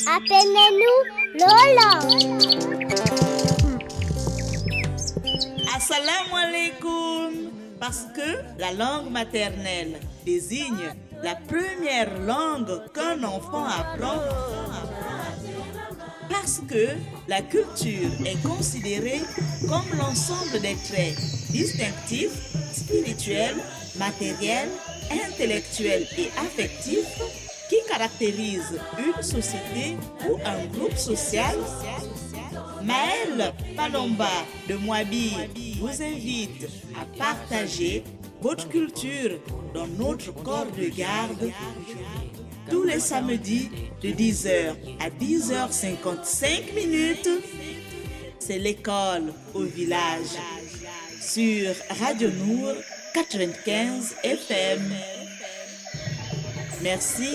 Appelez-nous Lola. Assalamu alaikum. Parce que la langue maternelle désigne la première langue qu'un enfant apprend. Parce que la culture est considérée comme l'ensemble des traits distinctifs, spirituels, matériels, intellectuels et affectifs qui caractérisent une société ou un groupe social. Maëlle Palomba de Moabi vous invite à partager votre culture dans notre corps de garde tous les samedis de 10h à 10h55. C'est l'école au village sur Radio Nour 95 FM. Merci,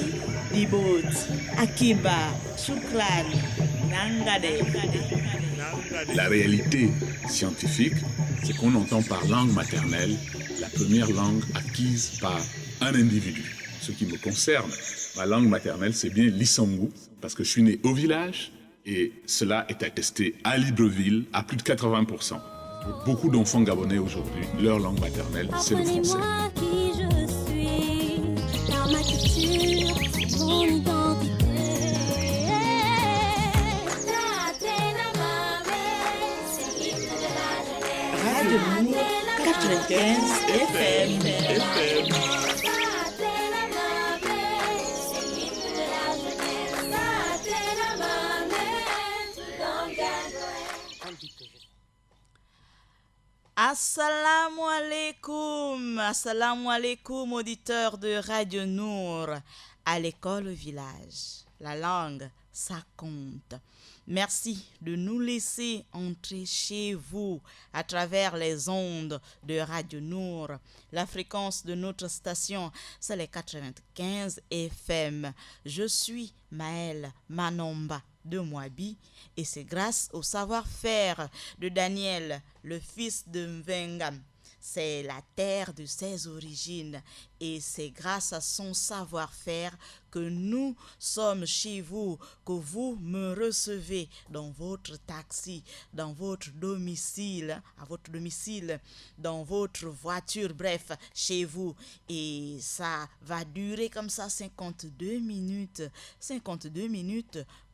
Dibot, Akiba, Shukran, Nangade. La réalité scientifique, c'est qu'on entend par langue maternelle la première langue acquise par un individu. Ce qui me concerne, ma langue maternelle, c'est bien l'Issangu, parce que je suis né au village et cela est attesté à Libreville à plus de 80%. Pour beaucoup d'enfants gabonais aujourd'hui, leur langue maternelle, c'est le français. Apprenez-moi qui je suis, car ma culture, c'est mon identité. Radio Nour 95 FM. Assalamu alaikum auditeurs de Radio Nour. À l'école au village, la langue, ça compte. Merci de nous laisser entrer chez vous à travers les ondes de Radio Nour. La fréquence de notre station, c'est les 95 FM. Je suis Maëlle Manomba de Moabi et c'est grâce au savoir-faire de Daniel, le fils de Mvengam. C'est la terre de ses origines et c'est grâce à son savoir-faire que nous sommes chez vous, que vous me recevez dans votre taxi, dans votre domicile, à votre domicile, dans votre voiture, bref, chez vous. Et ça va durer comme ça 52 minutes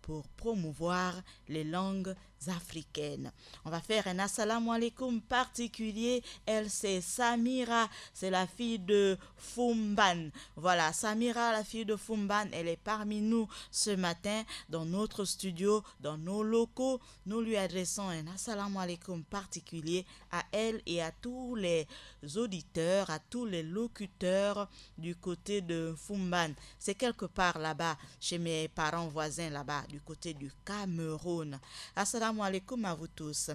pour promouvoir les langues africaines. On va faire un assalamu alaikum particulier. Elle, c'est Samira, c'est la fille de Fumban. Voilà, Samira, la fille de Fumban, elle est parmi nous ce matin dans notre studio, dans nos locaux. Nous lui adressons un assalamu alaikum particulier à elle et à tous les auditeurs, à tous les locuteurs du côté de Fumban. C'est quelque part là-bas, chez mes parents voisins là-bas, du côté du Cameroun. Assalamu alaikum à vous tous.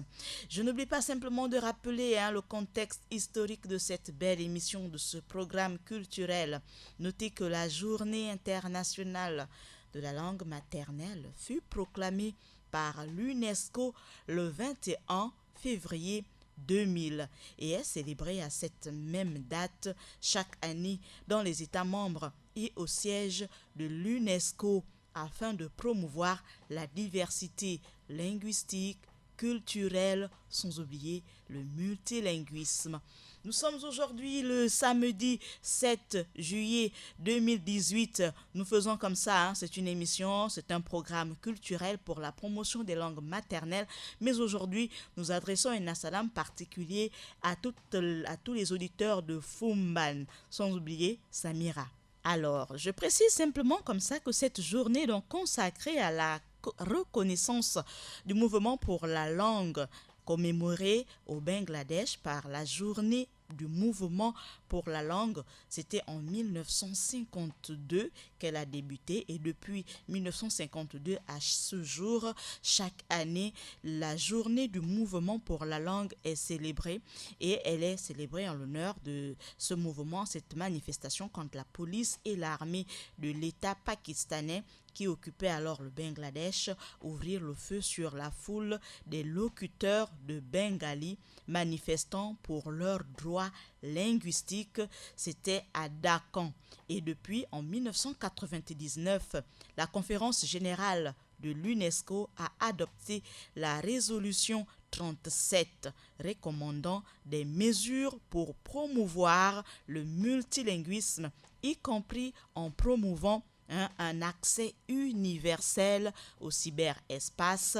Je n'oublie pas simplement de rappeler le contexte historique de cette belle émission, de ce programme culturel. Notez que la journée internationale de la langue maternelle fut proclamée par l'UNESCO le 21 février 2000 et est célébrée à cette même date chaque année dans les États membres et au siège de l'UNESCO afin de promouvoir la diversité linguistique, culturelle, sans oublier le multilinguisme. Nous sommes aujourd'hui le samedi 7 juillet 2018. Nous faisons comme ça, c'est une émission, c'est un programme culturel pour la promotion des langues maternelles. Mais aujourd'hui, nous adressons un assalam particulier à tous les auditeurs de Fumban, sans oublier Samira. Alors, je précise simplement comme ça que cette journée est consacrée à la reconnaissance du mouvement pour la langue commémorée au Bangladesh par la journée du mouvement pour la langue. C'était en 1952 qu'elle a débuté et depuis 1952 à ce jour, chaque année, la journée du mouvement pour la langue est célébrée et elle est célébrée en l'honneur de ce mouvement, cette manifestation contre la police et l'armée de l'État pakistanais qui occupait alors le Bangladesh, ouvrir le feu sur la foule des locuteurs de Bengali manifestant pour leurs droits linguistiques. C'était à Dhakan. Et depuis, en 1999, la Conférence générale de l'UNESCO a adopté la résolution 37 recommandant des mesures pour promouvoir le multilinguisme, y compris en promouvant un accès universel au cyberespace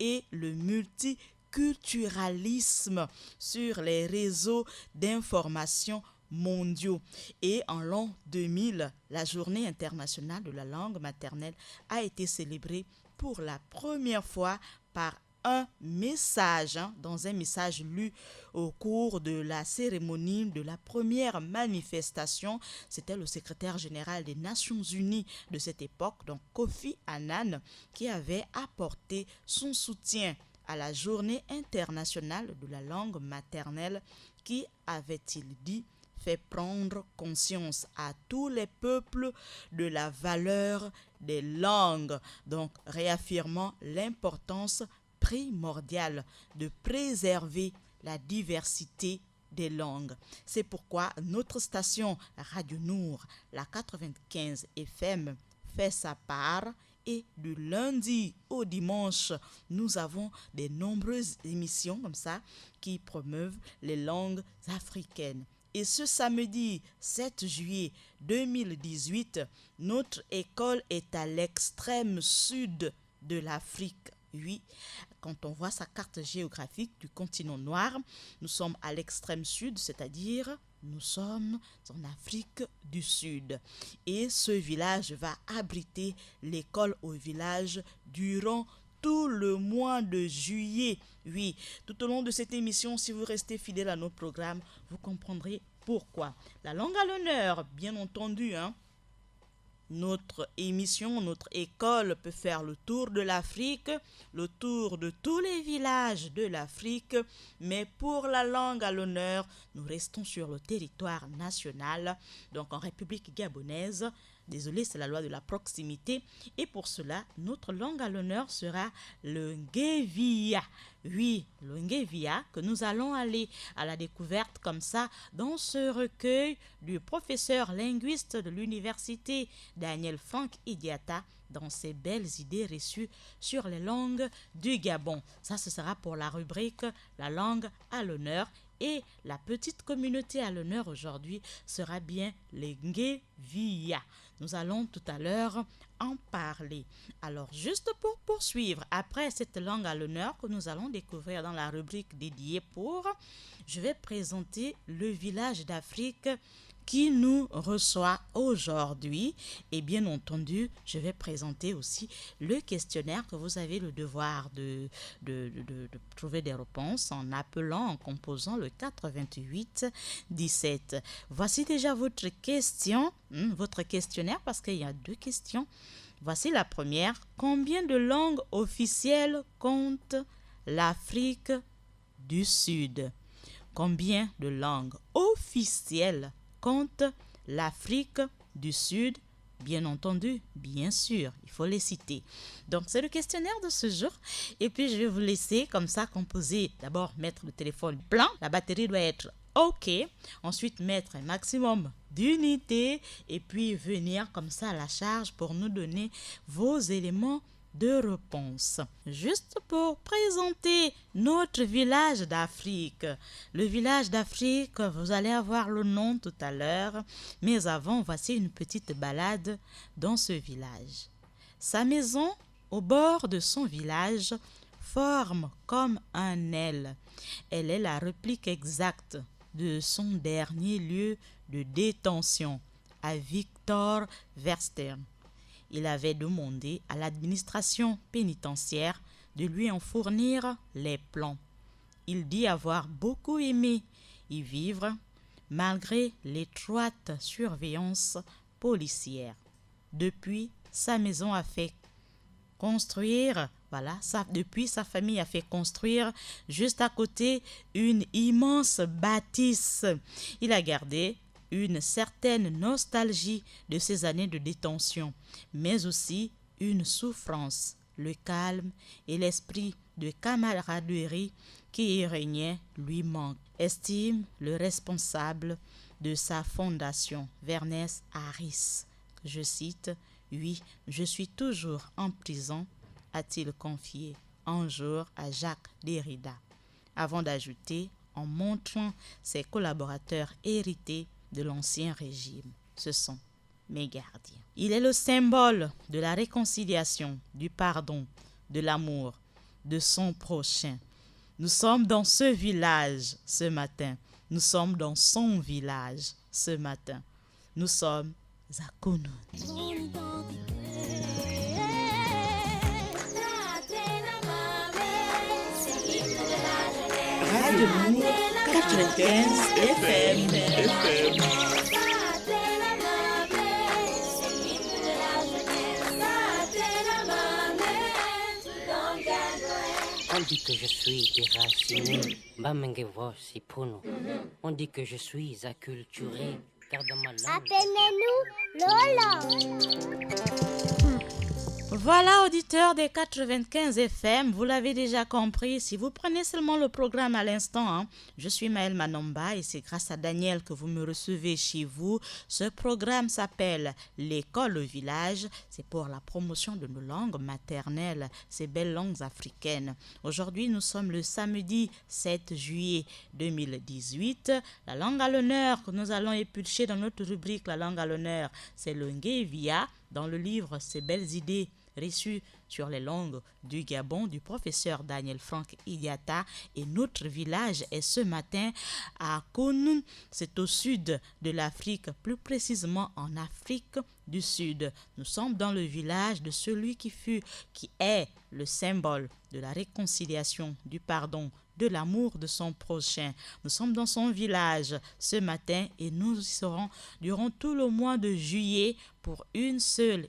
et le multiculturalisme sur les réseaux d'information mondiaux. Et en l'an 2000, la Journée internationale de la langue maternelle a été célébrée pour la première fois par un message, dans un message lu au cours de la cérémonie de la première manifestation. C'était le secrétaire général des Nations Unies de cette époque, donc Kofi Annan, qui avait apporté son soutien à la Journée internationale de la langue maternelle qui, avait-il dit, fait prendre conscience à tous les peuples de la valeur des langues, donc réaffirmant l'importance primordiale de préserver la diversité des langues. C'est pourquoi notre station Radio Nour, la 95 FM, fait sa part et du lundi au dimanche, nous avons de nombreuses émissions comme ça qui promeuvent les langues africaines. Et ce samedi 7 juillet 2018, notre école est à l'extrême sud de l'Afrique. Oui, quand on voit sa carte géographique du continent noir, nous sommes à l'extrême sud, c'est-à-dire nous sommes en Afrique du Sud. Et ce village va abriter l'école au village durant tout le mois de juillet. Oui, tout au long de cette émission, si vous restez fidèle à nos programmes, vous comprendrez pourquoi. La langue à l'honneur, bien entendu, Notre émission, notre école peut faire le tour de l'Afrique, le tour de tous les villages de l'Afrique, mais pour la langue à l'honneur, nous restons sur le territoire national, donc en République gabonaise. Désolé, c'est la loi de la proximité. Et pour cela, notre langue à l'honneur sera le Ngevia. Oui, le Ngevia, que nous allons aller à la découverte comme ça dans ce recueil du professeur linguiste de l'université Daniel Frank Idiata dans ses belles idées reçues sur les langues du Gabon. Ça, ce sera pour la rubrique La langue à l'honneur. Et la petite communauté à l'honneur aujourd'hui sera bien les Ngevia. Nous allons tout à l'heure en parler. Alors, juste pour poursuivre, après cette langue à l'honneur que nous allons découvrir dans la rubrique dédiée pour, je vais présenter le village d'Afrique qui nous reçoit aujourd'hui. Et bien entendu, je vais présenter aussi le questionnaire que vous avez le devoir de trouver des réponses en appelant, en composant le 88 17. Voici déjà votre question, votre questionnaire, parce qu'il y a 2 questions. Voici la première. Combien de langues officielles compte l'Afrique du Sud? Combien de langues officielles compte l'Afrique du Sud? Bien entendu, bien sûr, il faut les citer. Donc, c'est le questionnaire de ce jour. Et puis, je vais vous laisser comme ça composer. D'abord, mettre le téléphone plein. La batterie doit être OK. Ensuite, mettre un maximum d'unités. Et puis, venir comme ça à la charge pour nous donner vos éléments de réponse. Juste pour présenter notre village d'Afrique. Le village d'Afrique, vous allez avoir le nom tout à l'heure. Mais avant, voici une petite balade dans ce village. Sa maison, au bord de son village, forme comme un L. Elle est la réplique exacte de son dernier lieu de détention, à Victor Verster. Il avait demandé à l'administration pénitentiaire de lui en fournir les plans. Il dit avoir beaucoup aimé y vivre malgré l'étroite surveillance policière. Depuis, sa maison a fait construire, depuis sa famille a fait construire juste à côté une immense bâtisse. Il a gardé une certaine nostalgie de ces années de détention, mais aussi une souffrance, le calme et l'esprit de camaraderie qui y régnait lui manque, estime le responsable de sa fondation, Vernes Harris. Je cite, « Oui, je suis toujours en prison a-t-il confié un jour à Jacques Derrida, avant d'ajouter en montrant ses collaborateurs hérités de l'ancien régime. Ce sont mes gardiens. Il est le symbole de la réconciliation, du pardon, de l'amour, de son prochain. Nous sommes dans ce village ce matin. Nous sommes dans son village ce matin. Nous sommes à Kounoune. Mon identité. Radio Mour 95 FM. On dit que je suis déraciné, Bamengevo Sipuno. On dit que je suis acculturé, car dans ma langue... Appelez-nous Lola. Voilà, auditeurs des 95 FM, vous l'avez déjà compris, si vous prenez seulement le programme à l'instant, je suis Maëlle Manomba et c'est grâce à Daniel que vous me recevez chez vous. Ce programme s'appelle L'école au village, c'est pour la promotion de nos langues maternelles, ces belles langues africaines. Aujourd'hui, nous sommes le samedi 7 juillet 2018. La langue à l'honneur que nous allons éplucher dans notre rubrique La langue à l'honneur, c'est le Ngévia. Dans le livre Ces belles idées reçues sur les langues du Gabon du professeur Daniel Frank Idiata, et notre village est ce matin à Kounoune, c'est au sud de l'Afrique, plus précisément en Afrique du Sud. Nous sommes dans le village de celui qui est le symbole de la réconciliation, du pardon, de l'amour de son prochain. Nous sommes dans son village ce matin et nous y serons durant tout le mois de juillet pour une seule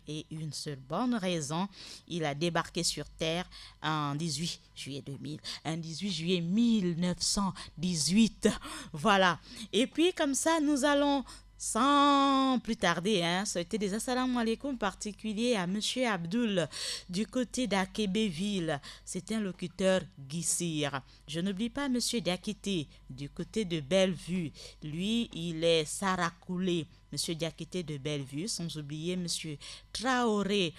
bonne raison. Il a débarqué sur Terre en 18 juillet 2000, un 18 juillet 1918. Voilà. Et puis comme ça, nous allons sans plus tarder, c'était des assalamu alaikum particuliers à Monsieur Abdul du côté d'Akebeville. C'est un locuteur Guissir. Je n'oublie pas Monsieur Diakité du côté de Bellevue. Lui, il est Sarakoulé. Monsieur Diakité de Bellevue, sans oublier Monsieur Traoré,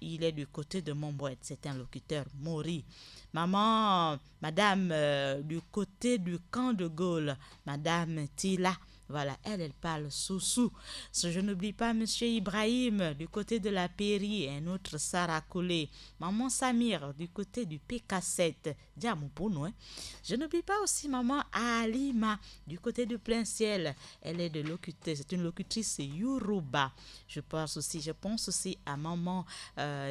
il est du côté de Montbouette. C'est un locuteur Mori. Madame du côté du camp de Gaulle, Madame Tila. Voilà, elle parle sous-sous. Je n'oublie pas Monsieur Ibrahim du côté de la Péri, un autre Sarakoulé. Maman Samir du côté du PK7. Je n'oublie pas aussi Maman Alima du côté du Plein Ciel. Elle est c'est une locutrice Yoruba. Je pense aussi à Maman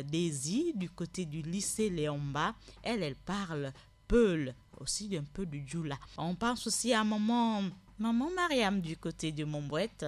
Daisy du côté du lycée Léomba. Elle parle Peul, aussi d'un peu du Djoula. On pense aussi à Maman Mariam du côté de Montbouette,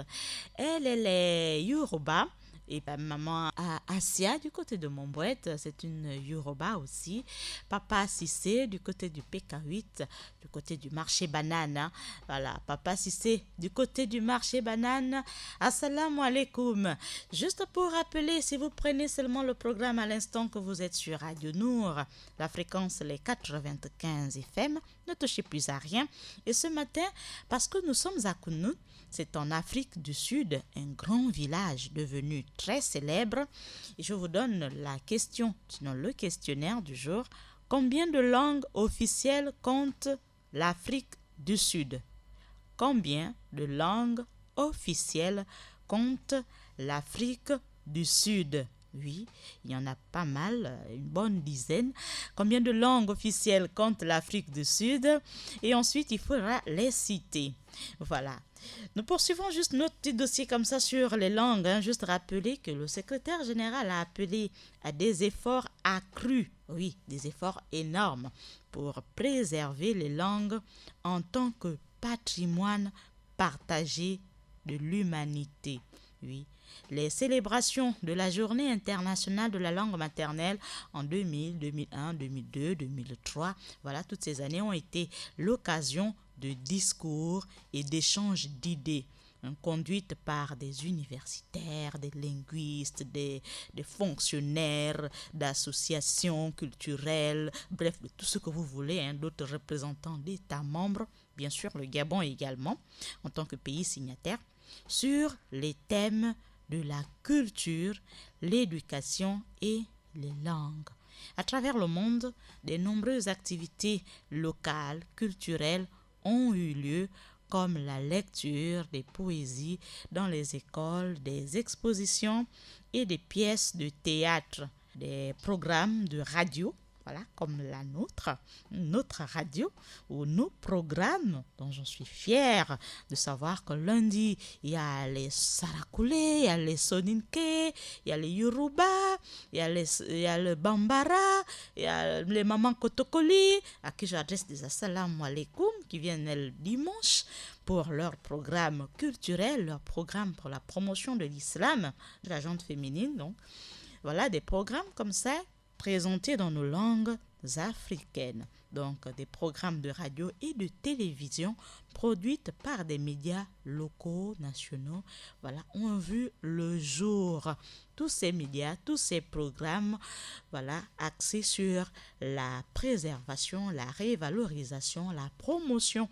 elle est Yoruba. Et maman Asia du côté de Montbouette, c'est une Yoruba aussi. Papa Sissé du côté du PK8, du côté du marché banane. Voilà, Papa Sissé du côté du marché banane. Assalamu alaikum. Juste pour rappeler, si vous prenez seulement le programme à l'instant que vous êtes sur Radio Nour, la fréquence les 95 FM, ne touchez plus à rien. Et ce matin, parce que nous sommes à Kounoune, c'est en Afrique du Sud, un grand village devenu très célèbre. Et je vous donne la question, sinon le questionnaire du jour. Combien de langues officielles compte l'Afrique du Sud? Combien de langues officielles compte l'Afrique du Sud? Oui, il y en a pas mal, une bonne dizaine. Combien de langues officielles compte l'Afrique du Sud? Et ensuite, il faudra les citer. Voilà. Nous poursuivons juste notre petit dossier comme ça sur les langues. Juste rappeler que le secrétaire général a appelé à des efforts accrus, oui, des efforts énormes pour préserver les langues en tant que patrimoine partagé de l'humanité. Oui. Les célébrations de la Journée internationale de la langue maternelle en 2000, 2001, 2002, 2003, voilà, toutes ces années ont été l'occasion de discours et d'échanges d'idées conduites par des universitaires, des linguistes, des fonctionnaires, d'associations culturelles, bref, de tout ce que vous voulez, d'autres représentants d'États membres, bien sûr le Gabon également, en tant que pays signataire, sur les thèmes de la culture, l'éducation et les langues. À travers le monde, de nombreuses activités locales, culturelles ont eu lieu, comme la lecture des poésies dans les écoles, des expositions et des pièces de théâtre, des programmes de radio, voilà, comme la nôtre, notre radio ou nos programmes dont je suis fière de savoir que lundi, il y a les Sarakoulé, il y a les Soninke, il y a les Yoruba, il y a le Bambara, il y a les mamans Kotokoli, à qui j'adresse des assalamu alaikum, qui viennent le dimanche pour leur programme culturel, leur programme pour la promotion de l'islam, de la gente féminine. Donc, voilà des programmes comme ça présentés dans nos langues africaines. Donc, des programmes de radio et de télévision produits par des médias locaux, nationaux, voilà, ont vu le jour. Tous ces médias, tous ces programmes, voilà, axés sur la préservation, la révalorisation, la promotion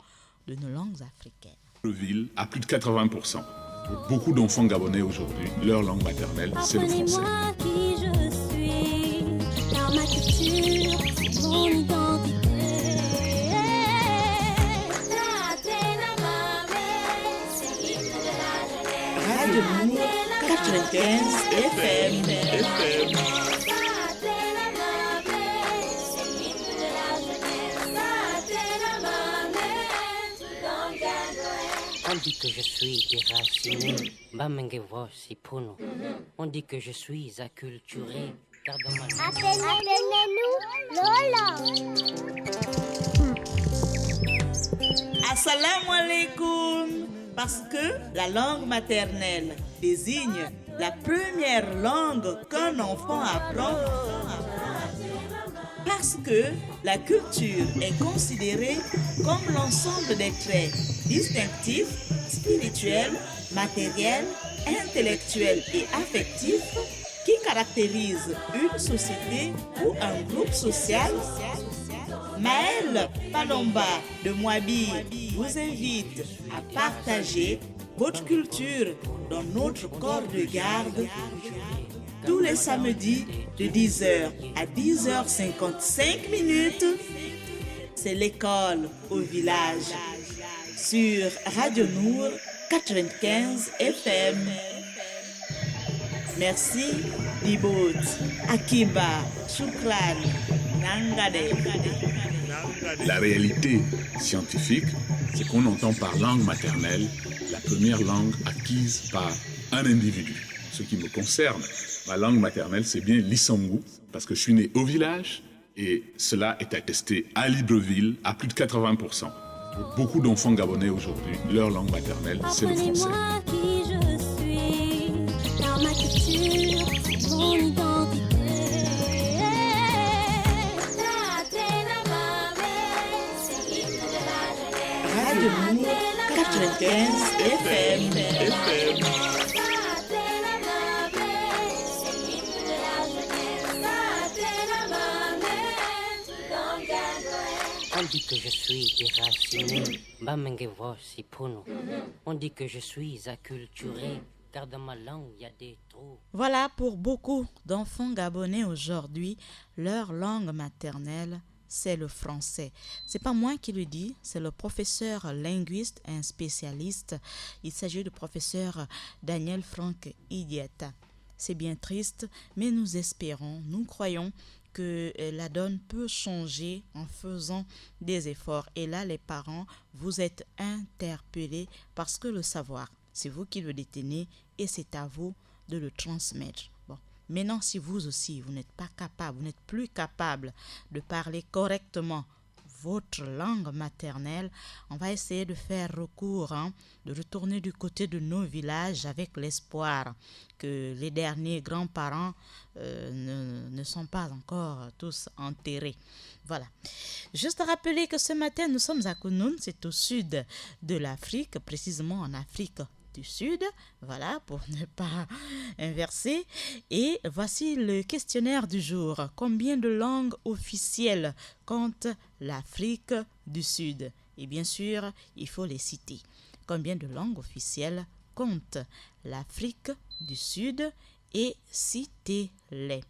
de nos langues africaines. Ville à plus de 80%. Pour beaucoup d'enfants gabonais aujourd'hui, leur langue maternelle, c'est le français. Apprenez-moi qui je suis, car ma culture, c'est mon identité. Radio Mour 95 FM. On dit que je suis déraciné, Bamengevo Sipuno. On dit que je suis acculturé, car dans ma langue... Appelez-nous Lola. Assalamu alaikum. Parce que la langue maternelle désigne la première langue qu'un enfant apprend. Parce que la culture est considérée comme l'ensemble des traits distinctifs, spirituels, matériels, intellectuels et affectifs qui caractérisent une société ou un groupe social. Maëlle Palomba de Moabi vous invite à partager votre culture dans notre corps de garde tous les samedis de 10h à 10h55. C'est l'école au village sur Radio Nour 95 FM. Merci, Dibot, Akiba, Shukran, Nangade. La réalité scientifique, c'est qu'on entend par langue maternelle la première langue acquise par un individu. Ce qui me concerne, ma langue maternelle, c'est bien l'Issangu, parce que je suis né au village et cela est attesté à Libreville à plus de 80%. Pour beaucoup d'enfants gabonais aujourd'hui, leur langue maternelle, c'est le français. Apprenez-moi qui je suis, car ma culture, c'est mon identité. Radio Mour 95 FM. On dit que je suis déraciné, Bamengevo Sipuno. On dit que je suis acculturé, car dans ma langue, il y a des trous. Voilà, pour beaucoup d'enfants gabonais aujourd'hui, leur langue maternelle, c'est le français. C'est pas moi qui le dis, c'est le professeur linguiste, un spécialiste. Il s'agit du professeur Daniel Franck Idiata. C'est bien triste, mais nous espérons, nous croyons que la donne peut changer en faisant des efforts. Et là, les parents, vous êtes interpellés parce que le savoir, c'est vous qui le détenez et c'est à vous de le transmettre. Bon. Maintenant, si vous aussi, vous n'êtes pas capable, vous n'êtes plus capable de parler correctement votre langue maternelle, on va essayer de faire recours, de retourner du côté de nos villages avec l'espoir que les derniers grands-parents ne sont pas encore tous enterrés. Voilà. Juste à rappeler que ce matin, nous sommes à Kounoun, c'est au sud de l'Afrique, précisément en Afrique du Sud, voilà, pour ne pas inverser. Et voici le questionnaire du jour. Combien de langues officielles compte l'Afrique du Sud? Et bien sûr, il faut les citer. Combien de langues officielles compte l'Afrique du Sud? Et citez-les.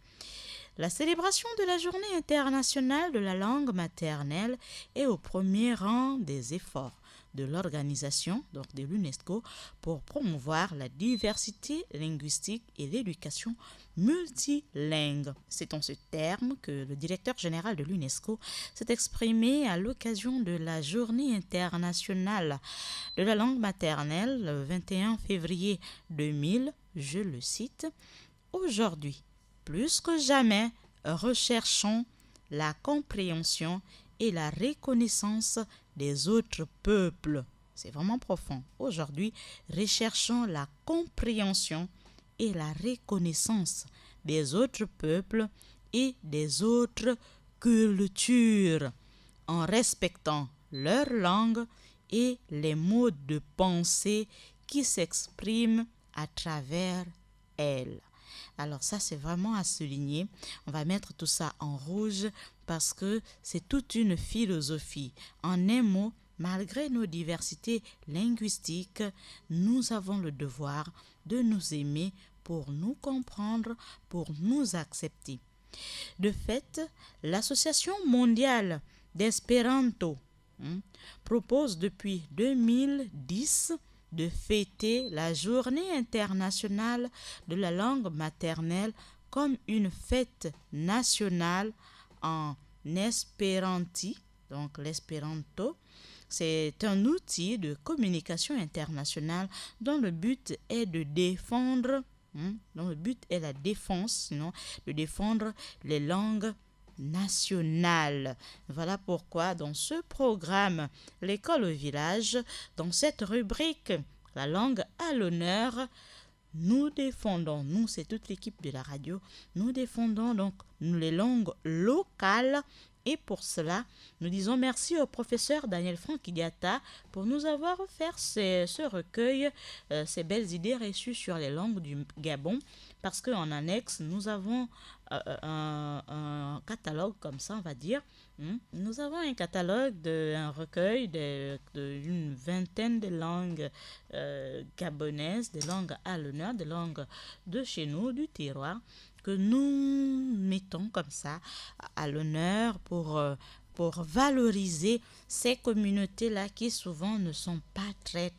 La célébration de la Journée internationale de la langue maternelle est au premier rang des efforts de l'organisation, donc de l'UNESCO, pour promouvoir la diversité linguistique et l'éducation multilingue. C'est en ce terme que le directeur général de l'UNESCO s'est exprimé à l'occasion de la Journée internationale de la langue maternelle le 21 février 2000. Je le cite, « Aujourd'hui, plus que jamais, recherchons la compréhension et la reconnaissance des autres peuples. » C'est vraiment profond. Aujourd'hui, recherchons la compréhension et la reconnaissance des autres peuples et des autres cultures en respectant leur langue et les modes de pensée qui s'expriment à travers elle. Alors ça, c'est vraiment à souligner. On va mettre tout ça en rouge parce que c'est toute une philosophie. En un mot, malgré nos diversités linguistiques, nous avons le devoir de nous aimer pour nous comprendre, pour nous accepter. De fait, l'Association mondiale d'Espéranto propose depuis 2010 de fêter la Journée internationale de la langue maternelle comme une fête nationale en espéranti, donc l'espéranto. C'est un outil de communication internationale dont le but est de défendre, dont le but est la défense, sinon de défendre les langues nationales. Voilà pourquoi dans ce programme L'école au village, dans cette rubrique La langue à l'honneur, nous défendons, nous c'est toute l'équipe de la radio, nous défendons donc les langues locales. Et pour cela, nous disons merci au professeur Daniel Franck-Idiata pour nous avoir offert ce recueil, ces belles idées reçues sur les langues du Gabon, parce qu'en annexe, nous avons un catalogue comme ça, on va dire. Nous avons un catalogue, un recueil d'une vingtaine de langues gabonaises, des langues à l'honneur, des langues de chez nous, du terroir, que nous mettons comme ça à l'honneur pour valoriser ces communautés-là qui souvent ne sont pas très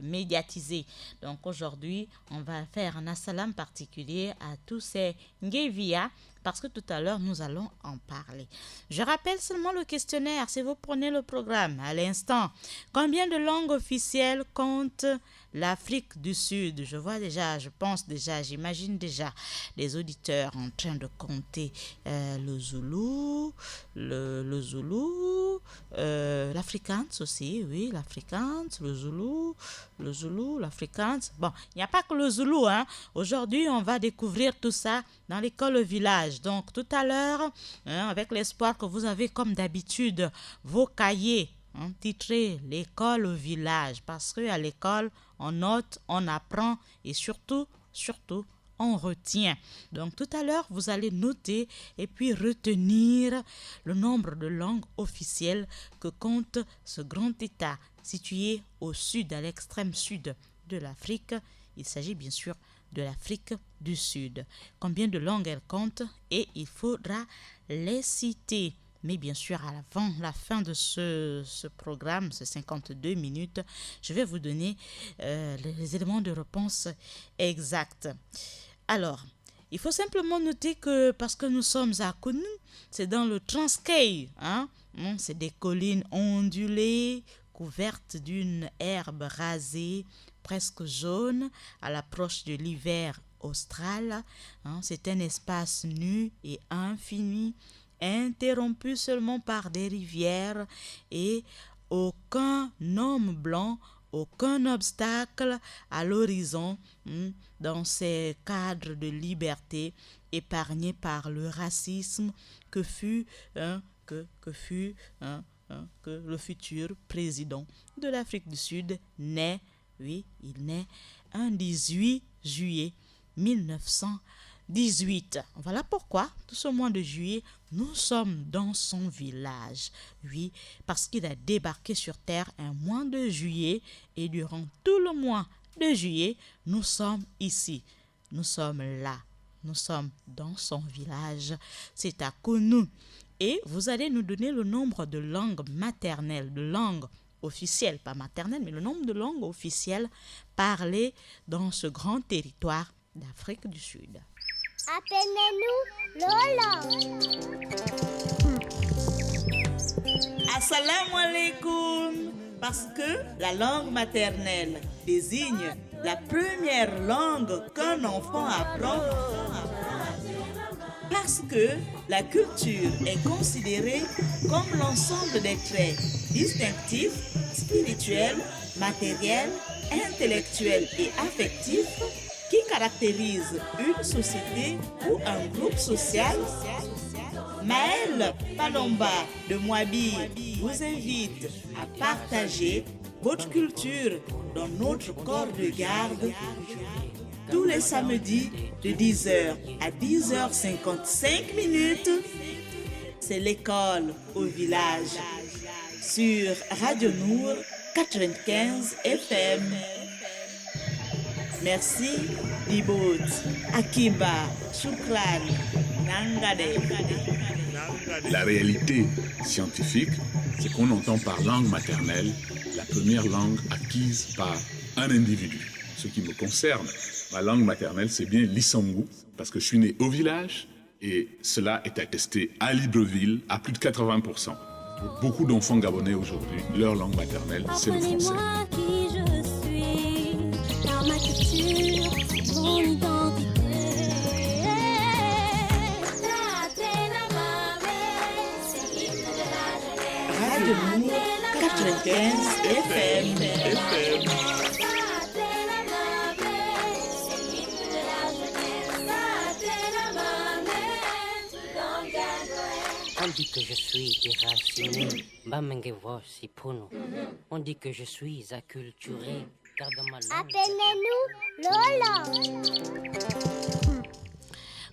médiatisées. Donc aujourd'hui, on va faire un assalam particulier à tous ces Ngevia parce que tout à l'heure, nous allons en parler. Je rappelle seulement le questionnaire si vous prenez le programme à l'instant. Combien de langues officielles compte l'Afrique du Sud? Je vois déjà, je pense déjà, j'imagine déjà les auditeurs en train de compter le Zoulou, l'Afrikaans aussi, oui, l'Afrikaans, le Zoulou, l'Afrikaans. Bon, il n'y a pas que le Zoulou, hein. Aujourd'hui, on va découvrir tout ça dans l'école au village. Donc, tout à l'heure, avec l'espoir que vous avez, comme d'habitude, vos cahiers titrés L'école au village. Parce qu'à l'école, on note, on apprend et surtout, on retient. Donc, tout à l'heure, vous allez noter et puis retenir le nombre de langues officielles que compte ce grand État situé au sud, à l'extrême sud de l'Afrique. Il s'agit bien sûr de l'Afrique du Sud. Combien de langues elle compte et il faudra les citer. Mais bien sûr, avant la fin de ce programme, ces 52 minutes, je vais vous donner les éléments de réponse exacts. Alors, il faut simplement noter que parce que nous sommes à Kounou, c'est dans le Transkei, c'est des collines ondulées, couvertes d'une herbe rasée, presque jaune, à l'approche de l'hiver austral. C'est un espace nu et infini, interrompu seulement par des rivières et aucun homme blanc, aucun obstacle à l'horizon dans ces cadres de liberté épargnés par le racisme que fut que le futur président de l'Afrique du Sud naît, oui, il naît un 18 juillet 1918. Voilà pourquoi, tout ce mois de juillet, nous sommes dans son village. Oui, parce qu'il a débarqué sur terre un mois de juillet et durant tout le mois de juillet, nous sommes ici. Nous sommes là. Nous sommes dans son village, c'est à Kounou. Et vous allez nous donner le nombre de langues maternelles, de langues officielles, pas maternelles, mais le nombre de langues officielles parlées dans ce grand territoire d'Afrique du Sud. Appelez-nous Lola. Assalamu alaikum. Parce que la langue maternelle désigne la première langue qu'un enfant apprend. Parce que la culture est considérée comme l'ensemble des traits distinctifs, spirituels, matériels, intellectuels et affectifs qui caractérisent une société ou un groupe social. Maëlle Palomba de Moabi vous invite à partager votre culture dans notre corps de garde tous les samedis de 10h à 10h55. C'est l'école au village sur Radio Nour 95 FM. Merci, Dibot, Akiba, Shukran, Nangade. La réalité scientifique, c'est qu'on entend par langue maternelle la première langue acquise par un individu. Ce qui me concerne, ma langue maternelle, c'est bien l'Issangu, parce que je suis né au village et cela est attesté à Libreville à plus de 80%. Pour beaucoup d'enfants gabonais aujourd'hui, leur langue maternelle, c'est le français. Apprenez-moi qui je suis, car ma culture, c'est mon identité. Radio Nour 95 FM. On dit que je suis déraciné, Bamengevo Sipuno. On dit que je suis acculturé, car dans ma langue. Appelez-nous Lola.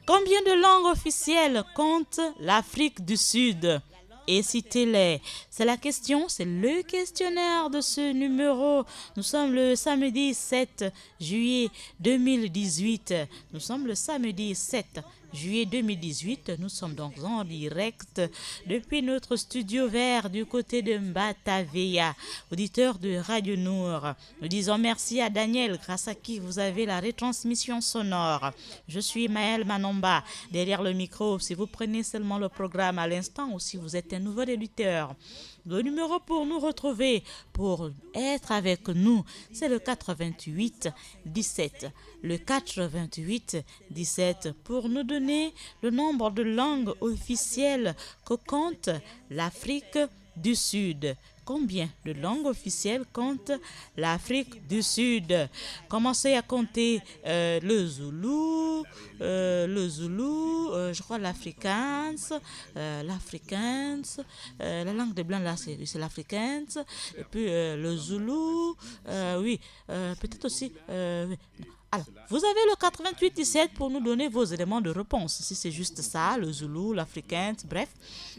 Combien de langues officielles compte l'Afrique du Sud? Et citez-les. C'est la question, c'est le questionnaire de ce numéro. Nous sommes le samedi 7 juillet 2018. Nous sommes le samedi 7 juillet 2018. Nous sommes donc en direct depuis notre studio vert du côté de Mbataveya, auditeur de Radio Nour. Nous disons merci à Daniel, grâce à qui vous avez la retransmission sonore. Je suis Maëlle Manomba, derrière le micro. Si vous prenez seulement le programme à l'instant ou si vous êtes un nouvel éditeur, le numéro pour nous retrouver, pour être avec nous, c'est le 88 17. Le 88 17 pour nous donner le nombre de langues officielles que compte l'Afrique du Sud. Combien de langues officielles compte l'Afrique du Sud? Commencez à compter le Zoulou, je crois l'Afrikaans, la langue des Blancs là c'est l'Afrikaans, et puis le Zoulou, peut-être aussi... Alors, vous avez le 88-17 pour nous donner vos éléments de réponse. Si c'est juste ça, le Zoulou, l'Africain, bref.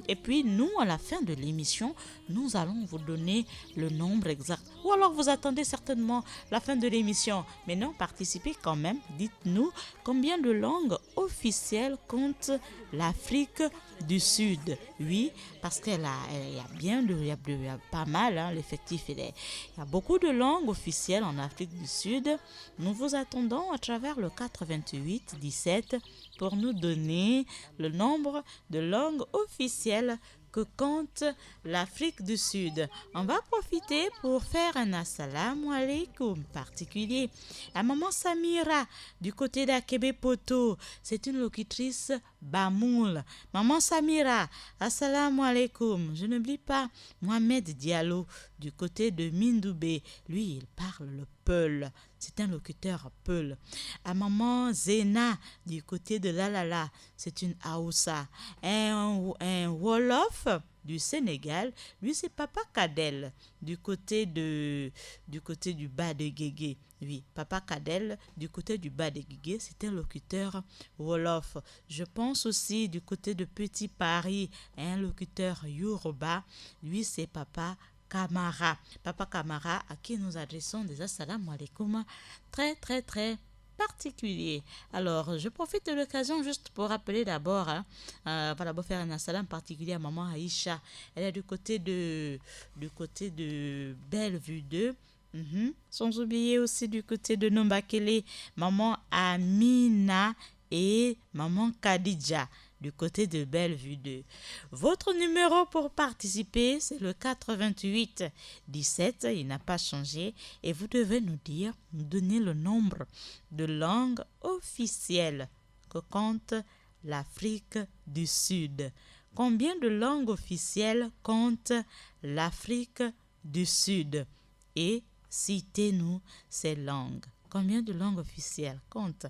Et puis, nous, à la fin de l'émission, nous allons vous donner le nombre exact. Ou alors, vous attendez certainement la fin de l'émission. Mais non, participez quand même. Dites-nous combien de langues officielles compte l'Afrique du Sud. Oui, parce qu'il y a pas mal, hein, l'effectif. Il y a beaucoup de langues officielles en Afrique du Sud. Nous vous attendons à travers le 88-17 pour nous donner le nombre de langues officielles que compte l'Afrique du Sud. On va profiter pour faire un assalamu alaikum particulier à maman Samira du côté d'Akebe Poto. C'est une locutrice Bamoul. Maman Samira, assalamu alaikum. Je n'oublie pas Mohamed Diallo du côté de Mindoubé. Lui, il parle le Peul. C'est un locuteur Peul. À maman Zena du côté de Lalala, c'est une Aoussa. Un Wolof du Sénégal, lui c'est Papa Kadel du côté du bas de Guégué. Oui, Papa Kadel du côté du bas de Guégué, c'est un locuteur Wolof. Je pense aussi du côté de Petit Paris, un locuteur Yoruba, lui c'est Papa Kamara. Papa Kamara, à qui nous adressons des assalamu alaikum très très très particulier. Alors, je profite de l'occasion juste pour rappeler d'abord, voilà, pour faire un assalam particulier à maman Aïcha. Elle est du côté de Bellevue 2. Sans oublier aussi du côté de Nombakele, maman Amina et maman Khadija du côté de Bellevue 2. Votre numéro pour participer, c'est le 88 17, il n'a pas changé, et vous devez nous donner le nombre de langues officielles que compte l'Afrique du Sud. Combien de langues officielles compte l'Afrique du Sud? Et citez-nous ces langues. Combien de langues officielles compte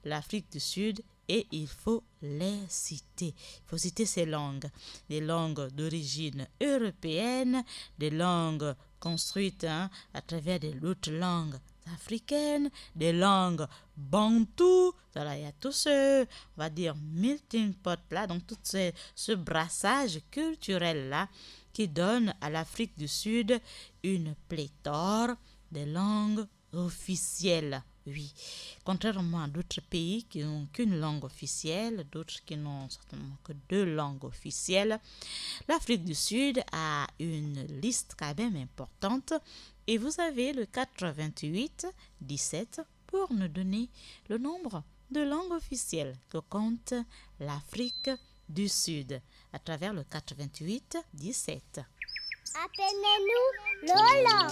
l'Afrique du Sud? Et il faut les citer. Il faut citer ces langues. Des langues d'origine européenne, des langues construites à travers d'autres langues africaines, des langues bantoues. Voilà, il y a tout ce, on va dire, melting pot là, donc tout ce brassage culturel là qui donne à l'Afrique du Sud une pléthore de langues officielles. Oui, contrairement à d'autres pays qui n'ont qu'une langue officielle, d'autres qui n'ont certainement que 2 langues officielles, l'Afrique du Sud a une liste quand même importante et vous avez le 88 17 pour nous donner le nombre de langues officielles que compte l'Afrique du Sud à travers le 88 17. Appelez-nous Lola.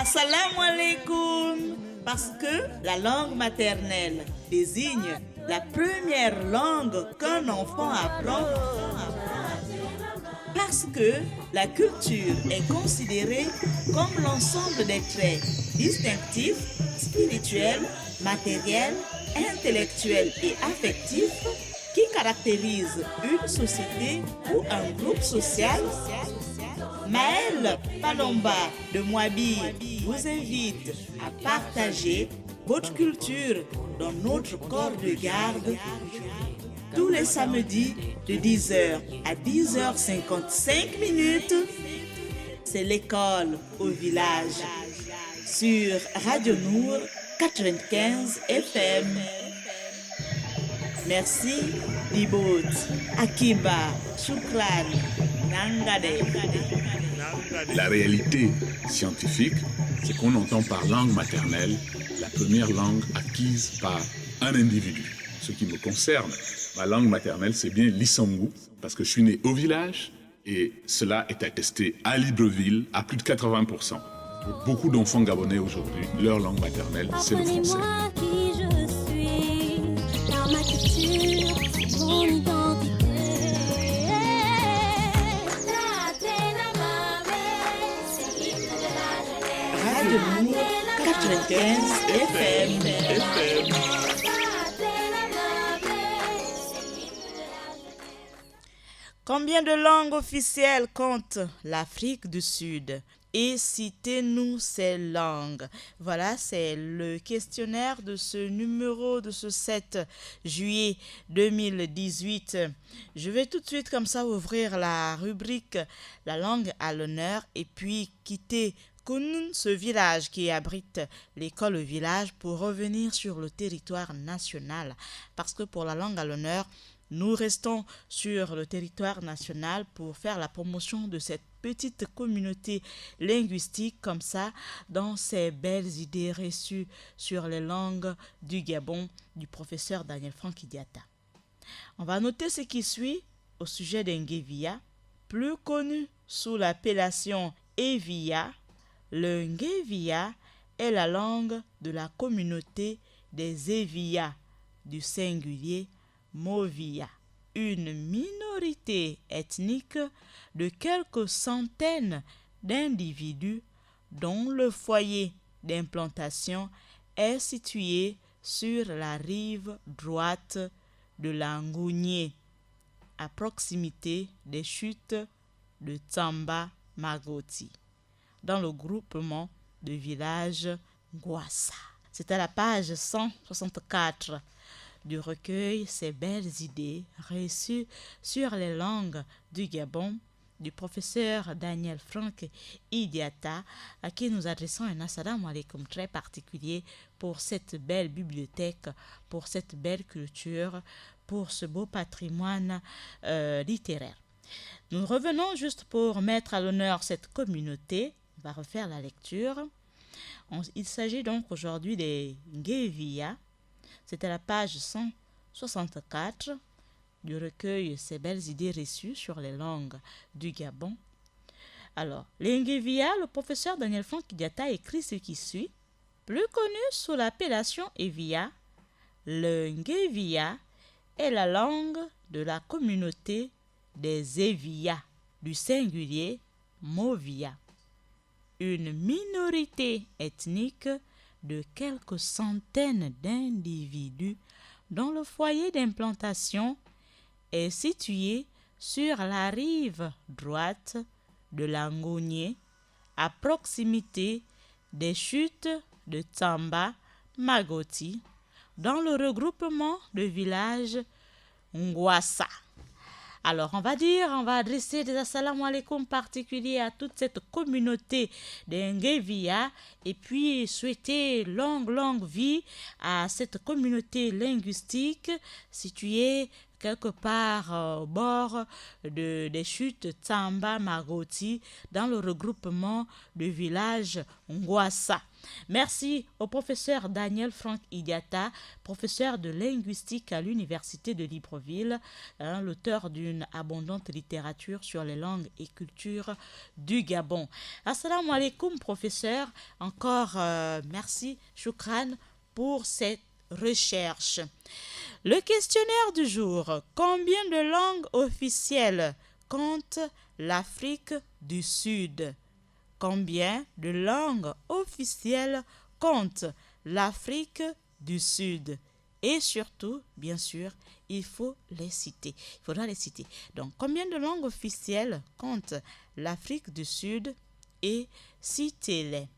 Assalamu alaikum. Parce que la langue maternelle désigne la première langue qu'un enfant apprend. Parce que la culture est considérée comme l'ensemble des traits distinctifs, spirituels, matériels, intellectuels et affectifs qui caractérisent une société ou un groupe social. Maëlle Palomba de Moabi vous invite à partager votre culture dans notre corps de garde tous les samedis de 10h à 10h55 minutes. C'est l'école au village sur Radio Nour 95 FM. Merci, Libot, Akiba, Shukran, Nangade. La réalité scientifique, c'est qu'on entend par langue maternelle la première langue acquise par un individu. Ce qui me concerne, ma langue maternelle, c'est bien l'Issangu, parce que je suis né au village et cela est attesté à Libreville à plus de 80%. Pour beaucoup d'enfants gabonais aujourd'hui, leur langue maternelle, c'est le français. Apprenez-moi qui je suis, dans ma culture, mon identité. Radio Nour 95 FM. Combien de langues officielles compte l'Afrique du Sud? Et citez-nous ces langues. Voilà, c'est le questionnaire de ce numéro de ce 7 juillet 2018. Je vais tout de suite comme ça ouvrir la rubrique La langue à l'honneur et puis quitter Kounoun, ce village qui abrite l'école au village, pour revenir sur le territoire national. Parce que pour la langue à l'honneur, nous restons sur le territoire national pour faire la promotion de cette petite communauté linguistique comme ça, dans ces belles idées reçues sur les langues du Gabon du professeur Daniel Franck Diatta. On va noter ce qui suit au sujet d'Ngevia, plus connu sous l'appellation Evia. Le Ngevia est la langue de la communauté des Evia, du singulier Movia, une minorité ethnique de quelques centaines d'individus dont le foyer d'implantation est situé sur la rive droite de la Ngounié, à proximité des chutes de Tsamba Magoti, dans le groupement de village Ngwassa. C'est à la page 164 du recueil Ces belles idées reçues sur les langues du Gabon du professeur Daniel Frank Idiata, à qui nous adressons un assalamu alaikum très particulier pour cette belle bibliothèque, pour cette belle culture, pour ce beau patrimoine littéraire. Nous revenons juste pour mettre à l'honneur cette communauté. On va refaire la lecture. Il s'agit donc aujourd'hui des Ngevia. C'était la page 164 du recueil Ces belles idées reçues sur les langues du Gabon. Alors, les Ngevia, le professeur Daniel Frank Idiata écrit ce qui suit. Plus connu sous l'appellation Evia, le Ngevia est la langue de la communauté des Evia, du singulier Movia, une minorité ethnique de quelques centaines d'individus dont le foyer d'implantation est situé sur la rive droite de la Ngonié, à proximité des chutes de Tamba Magoti, dans le regroupement de villages Ngwassa. Alors, on va adresser des assalamu alaikum particuliers à toute cette communauté des Ngevia et puis souhaiter longue vie à cette communauté linguistique située quelque part au bord des chutes Tamba Magoti dans le regroupement du village Ngwassa. Merci au professeur Daniel Frank Idiata, professeur de linguistique à l'université de Libreville, l'auteur d'une abondante littérature sur les langues et cultures du Gabon. Assalamu alaikum professeur, encore merci, shukran pour cette recherche. Le questionnaire du jour. Combien de langues officielles compte l'Afrique du Sud? Combien de langues officielles compte l'Afrique du Sud? Et surtout, bien sûr, il faudra les citer. Donc, combien de langues officielles compte l'Afrique du Sud? Et citez-les.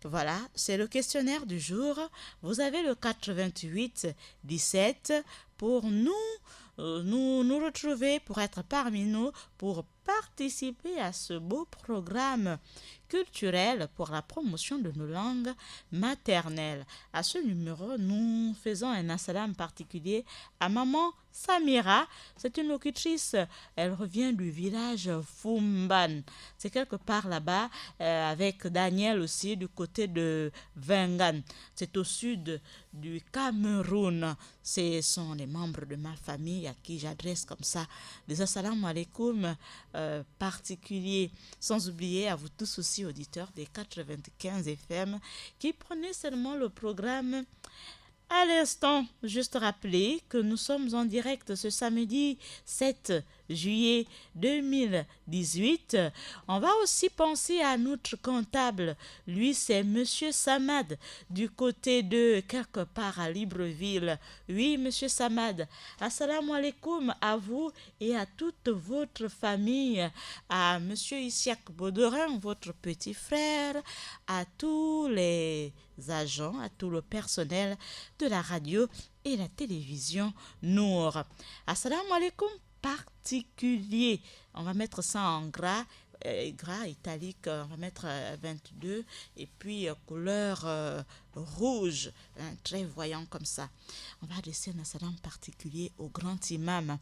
Voilà, c'est le questionnaire du jour. Vous avez le 88 17 pour nous retrouver, pour être parmi nous, pour participer à ce beau programme culturel pour la promotion de nos langues maternelles. À ce numéro, nous faisons un assalam particulier à maman Samira. C'est une locutrice, elle revient du village Fumban. C'est quelque part là-bas, avec Daniel aussi du côté de Vengan. C'est au sud du Cameroun. Ce sont les membres de ma famille à qui j'adresse comme ça des assalamu alaikum particuliers. Sans oublier à vous tous aussi auditeurs des 95 FM qui prenaient seulement le programme. À l'instant, juste rappeler que nous sommes en direct ce samedi 7 juillet 2018. On va aussi penser à notre comptable. Lui, c'est Monsieur Samad, du côté de quelque part à Libreville. Oui, Monsieur Samad. Assalamu alaikum à vous et à toute votre famille. À Monsieur Isiak Bodorin, votre petit frère. À tous les agents, à tout le personnel de la radio et la télévision Nour. Assalamu alaikum particulier. On va mettre ça en gras italique, on va mettre 22 et puis couleur rouge, très voyant comme ça. On va adresser un salam particulier au grand imam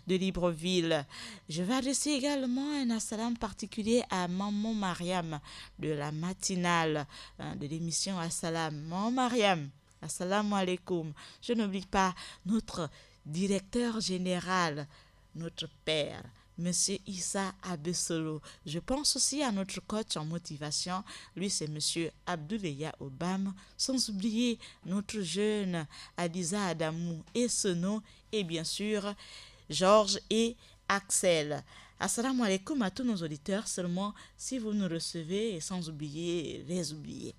de Libreville. Je vais adresser également un salam particulier à Maman Mariam de la matinale de l'émission Assalam. Maman Mariam, assalamu alaikum. Je n'oublie pas notre directeur général, notre père, Monsieur Issa Abessolo. Je pense aussi à notre coach en motivation. Lui, c'est Monsieur Abdoulaye Obam. Sans oublier notre jeune Adiza Adamou et Sono. Et bien sûr, Georges et Axel. Assalamu alaikum à tous nos auditeurs. Seulement, si vous nous recevez et sans oublier les oublier.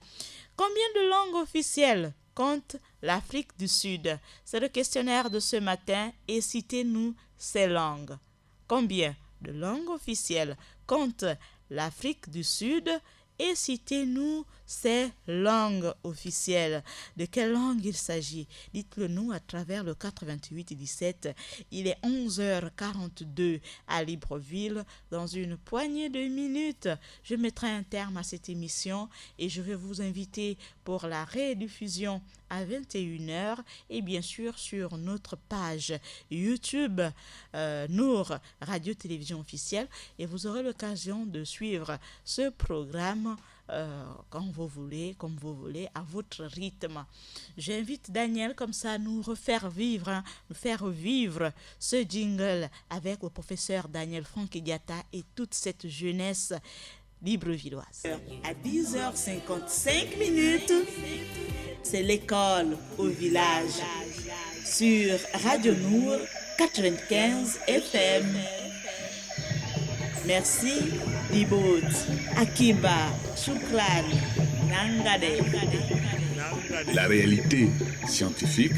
Combien de langues officielles compte l'Afrique du Sud? C'est le questionnaire de ce matin et citez-nous ces langues. Combien de langues officielles compte l'Afrique du Sud et citez-nous ces langues officielles. De quelle langue il s'agit? Dites-le nous à travers le 88 17. Il est 11h42 à Libreville. Dans une poignée de minutes, je mettrai un terme à cette émission et je vais vous inviter pour la rediffusion à 21h et bien sûr sur notre page YouTube Nour Radio Télévision Officielle, et vous aurez l'occasion de suivre ce programme quand vous voulez, comme vous voulez, à votre rythme. J'invite Daniel comme ça à nous refaire vivre, nous faire vivre ce jingle avec le professeur Daniel Franck Diatta et toute cette jeunesse librevilloise. À 10h55 minutes, c'est l'école au village sur Radio Nour 95 FM. Merci, Dibot, Akiba, Shukran, Nangade. La réalité scientifique,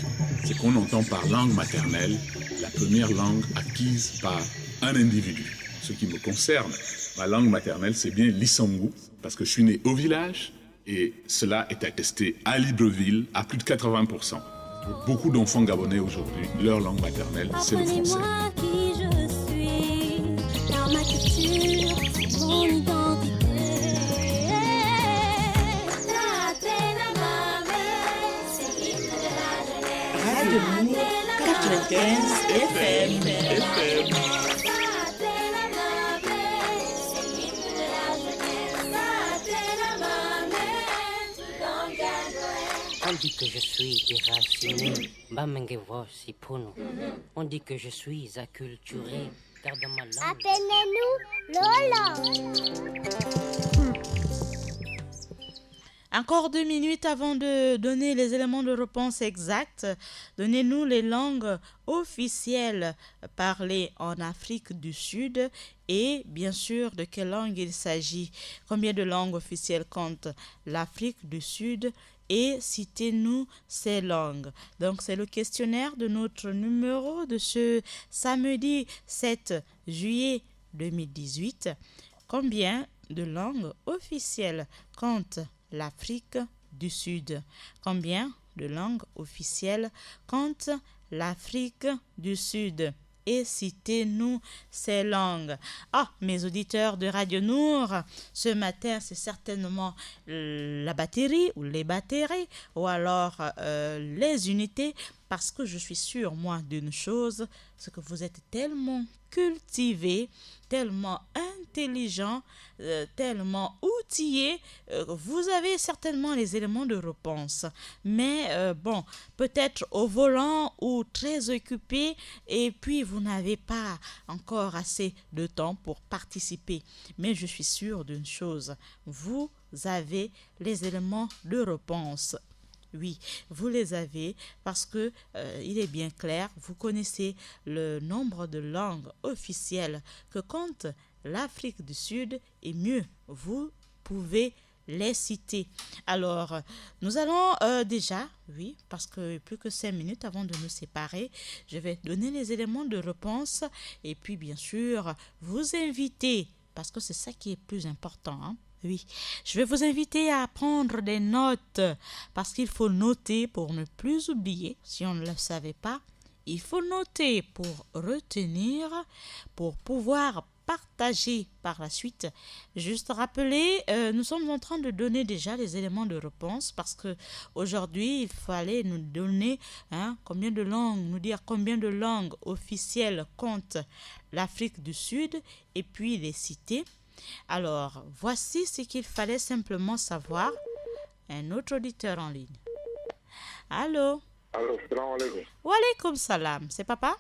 c'est qu'on entend par langue maternelle la première langue acquise par un individu. Ce qui me concerne, ma langue maternelle, c'est bien l'Issangu, parce que je suis né au village et cela est attesté à Libreville à plus de 80%. Pour beaucoup d'enfants gabonais aujourd'hui, leur langue maternelle, c'est le français. Apprenez-moi qui je suis, car ma culture, c'est mon identité. Radio Nour 95 FM. On dit que je suis déraciné, Bamengevo Sipuno. On dit que je suis acculturé, car dans ma langue. Appelez-nous Lola. Encore 2 minutes avant de donner les éléments de réponse exacts. Donnez-nous les langues officielles parlées en Afrique du Sud et bien sûr de quelle langue il s'agit. Combien de langues officielles compte l'Afrique du Sud et citez-nous ces langues. Donc c'est le questionnaire de notre numéro de ce samedi 7 juillet 2018. Combien de langues officielles compte l'Afrique du Sud? Combien de langues officielles compte l'Afrique du Sud? Et citez-nous ces langues. Ah, mes auditeurs de Radio Nour, ce matin, c'est certainement la batterie ou les batteries ou alors les unités, parce que je suis sûre, moi, d'une chose, c'est que vous êtes tellement cultivés, tellement intelligents, tellement outillés, vous avez certainement les éléments de réponse. Mais bon, peut-être au volant ou très occupé, et puis vous n'avez pas encore assez de temps pour participer. Mais je suis sûre d'une chose, vous avez les éléments de réponse. Oui, vous les avez parce que il est bien clair, vous connaissez le nombre de langues officielles que compte l'Afrique du Sud et mieux, vous pouvez les citer. Alors, nous allons déjà, oui, parce que plus que 5 minutes avant de nous séparer, je vais donner les éléments de réponse et puis bien sûr, vous inviter, parce que c'est ça qui est plus important, hein. Oui, je vais vous inviter à prendre des notes parce qu'il faut noter pour ne plus oublier. Si on ne le savait pas, il faut noter pour retenir, pour pouvoir partager par la suite. Juste rappeler, nous sommes en train de donner déjà les éléments de réponse parce que aujourd'hui il fallait nous donner combien de langues, nous dire combien de langues officielles compte l'Afrique du Sud et puis les citer. Alors, voici ce qu'il fallait simplement savoir. Un autre auditeur en ligne. Allô? Allô, salam alaikum. Wa alaikum salam. C'est papa?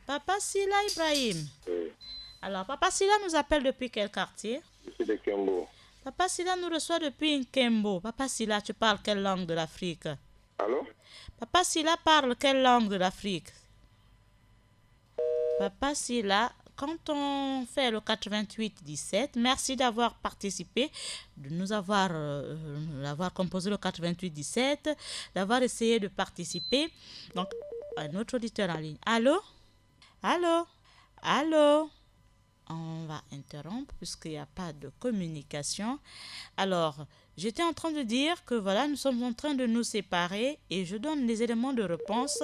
Papa Sila Ibrahim. Oui, Alors, Papa Sila nous appelle depuis quel quartier? je suis de Kembo. Papa Sila nous reçoit depuis Nkembo. Papa Sila, tu parles quelle langue de l'Afrique? Allô? Papa Sila parle quelle langue de l'Afrique? Papa Sila, quand on fait le 88-17, merci d'avoir participé, de nous avoir composé le 88-17, d'avoir essayé de participer. Donc, un autre auditeur en ligne. Allô? Allô? Allô? on va interrompre puisqu'il n'y a pas de communication. Alors, j'étais en train de dire que voilà, nous sommes en train de nous séparer et je donne les éléments de réponse.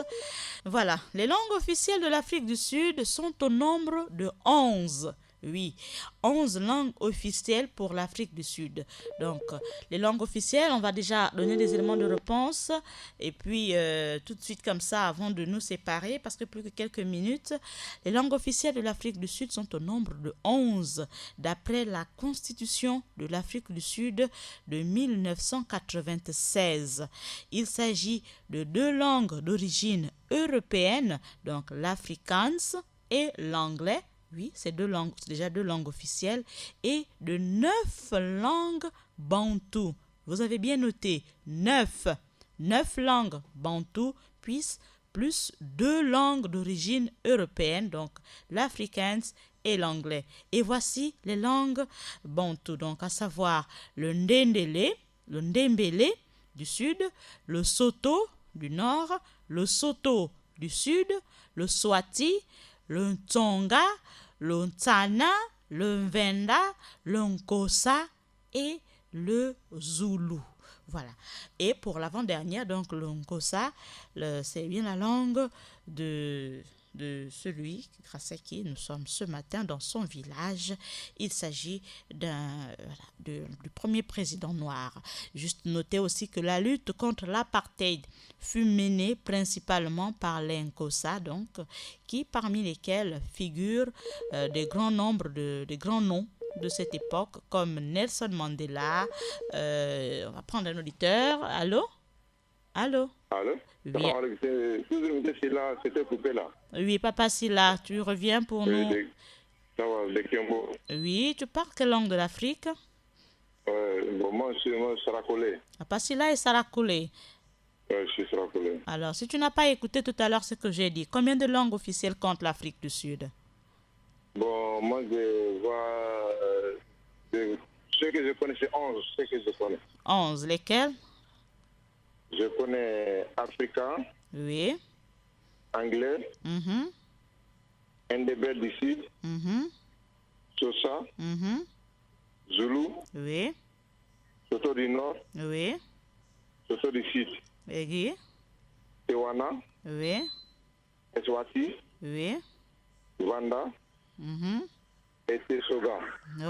Voilà, les langues officielles de l'Afrique du Sud sont au nombre de 11. Oui, 11 langues officielles pour l'Afrique du Sud. Donc, les langues officielles, on va déjà donner des éléments de réponse. Et puis, tout de suite comme ça, avant de nous séparer, parce que plus que quelques minutes, les langues officielles de l'Afrique du Sud sont au nombre de 11, d'après la Constitution de l'Afrique du Sud de 1996. Il s'agit de 2 langues d'origine européenne, donc l'afrikaans et l'anglais. Oui, c'est déjà 2 langues officielles et de 9 langues bantoues. Vous avez bien noté 9 langues bantoues plus 2 langues d'origine européenne, donc l'afrikaans et l'anglais. Et voici les langues bantoues, donc à savoir le ndembele du sud, le soto du nord, le soto du sud, le swati, le Tsonga, le Tsana, le Venda, le Nkosa et le Zulu. Voilà. Et pour l'avant-dernière, donc le Nkosa, c'est bien la langue de celui grâce à qui nous sommes ce matin dans son village. Il s'agit du premier président noir. Juste noter aussi que la lutte contre l'apartheid fut menée principalement par les Nkosa, donc, qui parmi lesquels figurent des grands noms de cette époque comme Nelson Mandela. On va prendre un auditeur. Allô? Allô? Oui. C'était coupé là. Oui, Papa Silla, tu reviens pour nous. Ça va, de Kiambo. Oui, tu parles quelle langue de l'Afrique? Moi, je suis Sarakolé. Papa Silla est Sarakolé. Je suis Sarakolé. Alors, si tu n'as pas écouté tout à l'heure ce que j'ai dit, combien de langues officielles compte l'Afrique du Sud? Bon, moi, je vois... ce que je connais, c'est 11. Ce que je connais. 11. Lesquels? Je connais africain, Oui. anglais, Ndebele du Sud, Sosa, Zulu, Oui. Soto du Nord, Oui. Soto du Sud, Oui. Tewana, Oui. Eswati, Oui. Vanda et Soga.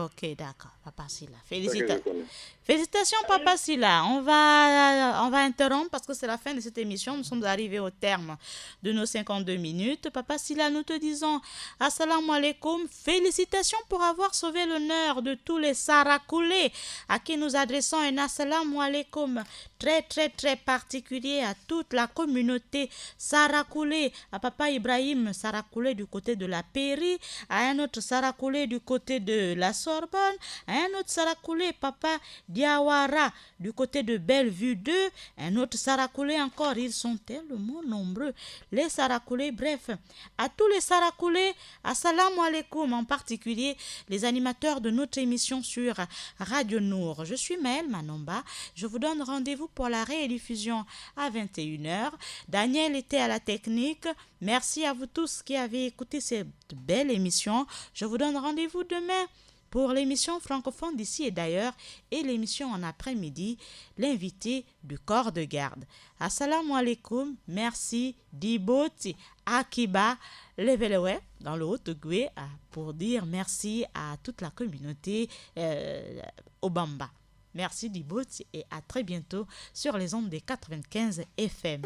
Ok, d'accord, Papa Silla. C'est ce que je connais. Félicitations, Papa Silla. On va interrompre parce que c'est la fin de cette émission. Nous sommes arrivés au terme de nos 52 minutes. Papa Silla, nous te disons Assalamu alaikum. Félicitations pour avoir sauvé l'honneur de tous les Sarakoulés à qui nous adressons un Assalamu alaikum très, très, très particulier à toute la communauté Sarakoulé, à Papa Ibrahim Sarakoulé du côté de la Péri, à un autre Sarakoulé du côté de la Sorbonne, à un autre Sarakoulé, Papa Diawara du côté de Bellevue 2, un autre Sarakoulé encore. Ils sont tellement nombreux, les Sarakoulés. Bref, à tous les Sarakoulés, assalamu alaikum, en particulier les animateurs de notre émission sur Radio Nour. Je suis Maëlle Manomba. Je vous donne rendez-vous pour la rédiffusion à 21h. Daniel était à la technique. Merci à vous tous qui avez écouté cette belle émission. Je vous donne rendez-vous demain pour l'émission francophone d'ici et d'ailleurs et l'émission en après-midi, l'invité du corps de garde. Assalamu alaikum, merci, Diboti, Akiba, Levelewe, dans le Haut-Ogooué, pour dire merci à toute la communauté Obamba. Merci Diboti et à très bientôt sur les ondes des 95 FM.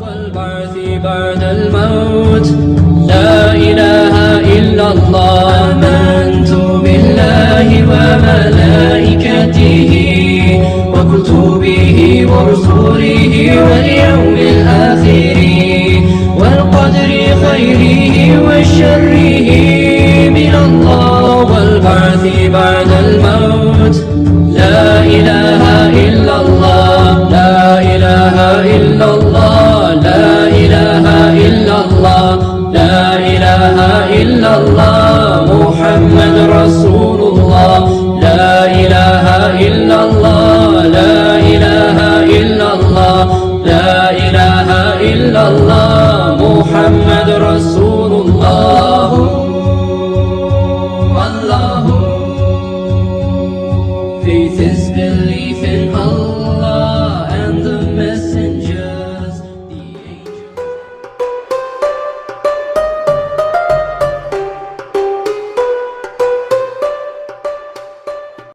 والبعث بعد الموت لا إله إلا الله آمنت بالله وملائكته وكتبه ورسله واليوم الآخر والقدر خيره وشره